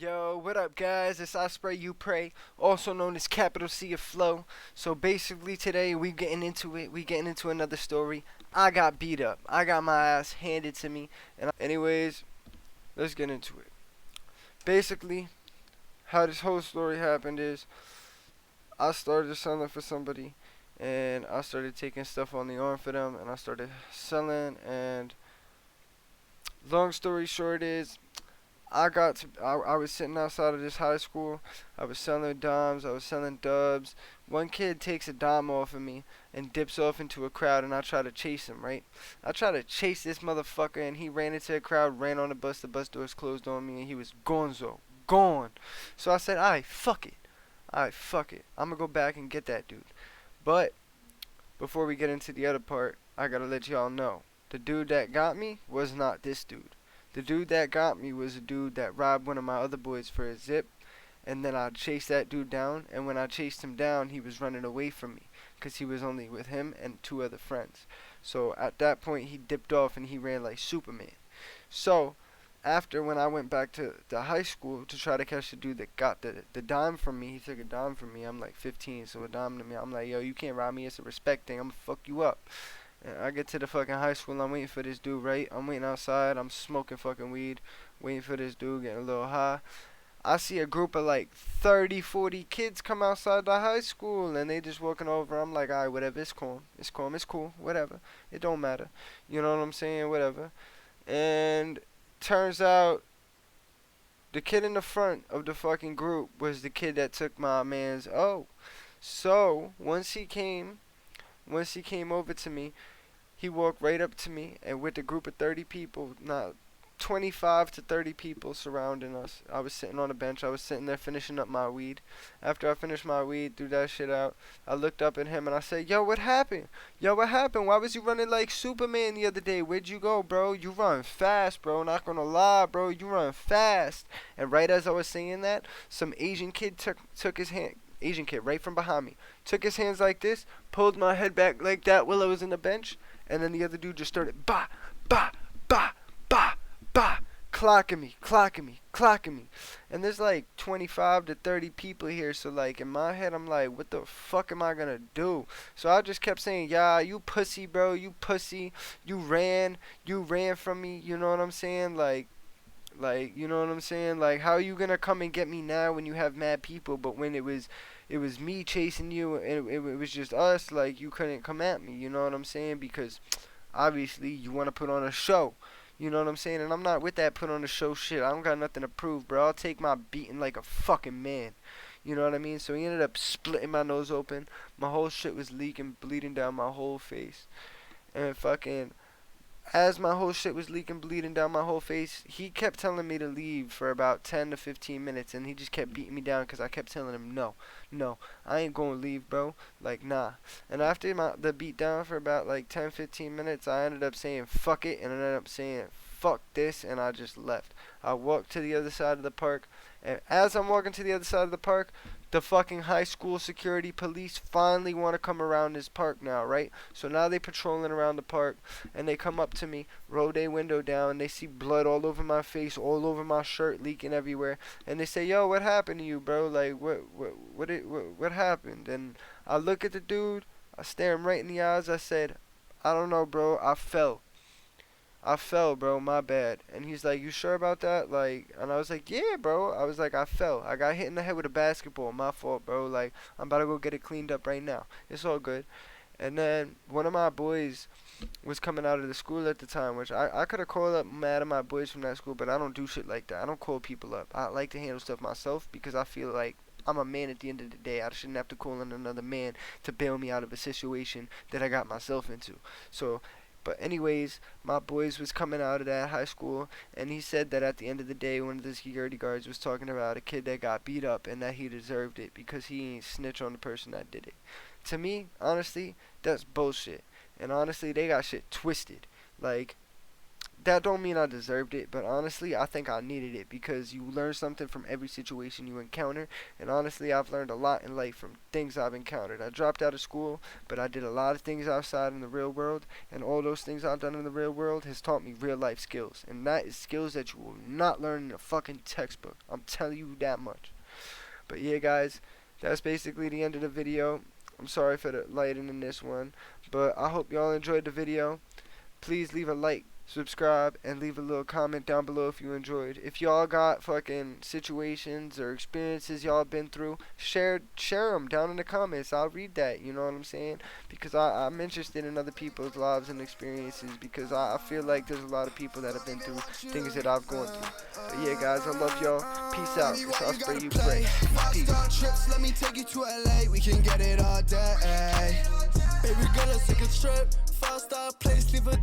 Yo, what up, guys? It's I Spray You Pray, also known as Capital C of Flow. So basically, today we getting into it. We getting into another story. I got beat up. I got my ass handed to me. Anyways, let's get into it. Basically, how this whole story happened is I started selling for somebody, and I started taking stuff on the arm for them, and I started selling. And long story short is I was sitting outside of this high school. I was selling dimes. I was selling dubs. One kid takes a dime off of me and dips off into a crowd, and I try to chase him, right? I try to chase this motherfucker, and he ran into a crowd, ran on the bus. The bus doors closed on me, and he was gonzo, gone. So I said, alright, fuck it. Alright, fuck it. I'm gonna go back and get that dude. But before we get into the other part, I gotta let y'all know. The dude that got me was not this dude. The dude that got me was a dude that robbed one of my other boys for a zip, and then I chased that dude down, and when I chased him down, he was running away from me, because he was only with him and two other friends. So at that point, he dipped off and he ran like Superman. So after when I went back to the high school to try to catch the dude that got the dime from me, he took a dime from me. I'm like 15, so a dime to me. I'm like, yo, you can't rob me. It's a respect thing. I'm gonna fuck you up. And I get to the fucking high school. I'm waiting for this dude, right? I'm waiting outside. I'm smoking fucking weed, waiting for this dude, getting a little high. I see a group of like 30, 40 kids come outside the high school, and they just walking over. I'm like, alright, whatever. It's calm. It's calm. It's cool. Whatever. It don't matter. You know what I'm saying? Whatever. And turns out the kid in the front of the fucking group was the kid that took my man's O. So once he came over to me, he walked right up to me, and with a group of 30 people, not 25 to 30 people surrounding us. I was sitting on a bench. I was sitting there finishing up my weed. After I finished my weed, threw that shit out, I looked up at him and I said, yo, what happened? Yo, what happened? Why was you running like Superman the other day? Where'd you go, bro? You run fast, bro. Not gonna lie, bro. You run fast. And right as I was saying that, some Asian kid took his hand. Asian kid right from behind me. Took his hands like this, pulled my head back like that while I was in the bench, and then the other dude just started bah, bah, bah, bah, bah, clocking me, clocking me, clocking me. And there's like 25 to 30 people here, so like in my head I'm like, what the fuck am I gonna do? So I just kept saying, yeah, you pussy, bro, you pussy, you ran from me, you know what I'm saying? You know what I'm saying? Like, how are you gonna come and get me now when you have mad people? But when it was me chasing you, and it was just us. Like, you couldn't come at me. You know what I'm saying? Because obviously you want to put on a show. You know what I'm saying? And I'm not with that put on a show shit. I don't got nothing to prove, bro. I'll take my beating like a fucking man. You know what I mean? So he ended up splitting my nose open. My whole shit was leaking, bleeding down my whole face. And fucking as my whole shit was leaking, bleeding down my whole face, he kept telling me to leave for about 10 to 15 minutes, and he just kept beating me down because I kept telling him, no, no, I ain't gonna leave, bro. Like, nah. And after the beat down for about like 10, 15 minutes, I ended up saying, fuck it, and I ended up saying, fuck this, and I just left. I walked to the other side of the park, and as I'm walking to the other side of the park, the fucking high school security police finally want to come around this park now, right? So now they patrolling around the park, and they come up to me, roll their window down, they see blood all over my face, all over my shirt, leaking everywhere, and they say, yo, what happened to you, bro? Like, what happened? And I look at the dude, I stare him right in the eyes, I said, I don't know, bro, I fell, bro, my bad. And he's like, you sure about that? Like, and I was like, yeah, bro. I was like, I fell. I got hit in the head with a basketball. My fault, bro. Like, I'm about to go get it cleaned up right now. It's all good. And then one of my boys was coming out of the school at the time, which I could have called up mad at my boys from that school, but I don't do shit like that. I don't call people up. I like to handle stuff myself because I feel like I'm a man at the end of the day. I shouldn't have to call in another man to bail me out of a situation that I got myself into. So, but anyways, my boys was coming out of that high school, and he said that at the end of the day, one of the security guards was talking about a kid that got beat up and that he deserved it because he ain't snitch on the person that did it. To me, honestly, that's bullshit. And honestly, they got shit twisted. Like, that don't mean I deserved it, but honestly, I think I needed it because you learn something from every situation you encounter. And honestly, I've learned a lot in life from things I've encountered. I dropped out of school, but I did a lot of things outside in the real world, and all those things I've done in the real world has taught me real life skills. And that is skills that you will not learn in a fucking textbook. I'm telling you that much. But yeah, guys, that's basically the end of the video. I'm sorry for the lighting in this one, but I hope y'all enjoyed the video. Please leave a like, subscribe, and leave a little comment down below if you enjoyed. If y'all got fucking situations or experiences y'all been through, share them down in the comments. I'll read that, you know what I'm saying? Because I'm interested in other people's lives and experiences, because I feel like there's a lot of people that have been through things that I've gone through. But yeah, guys, I love y'all. Peace out. It's us for you, pray. Peace. Let me take you to LA. We can get it all day. Baby girl, let's take a trip. Five-star place, leave a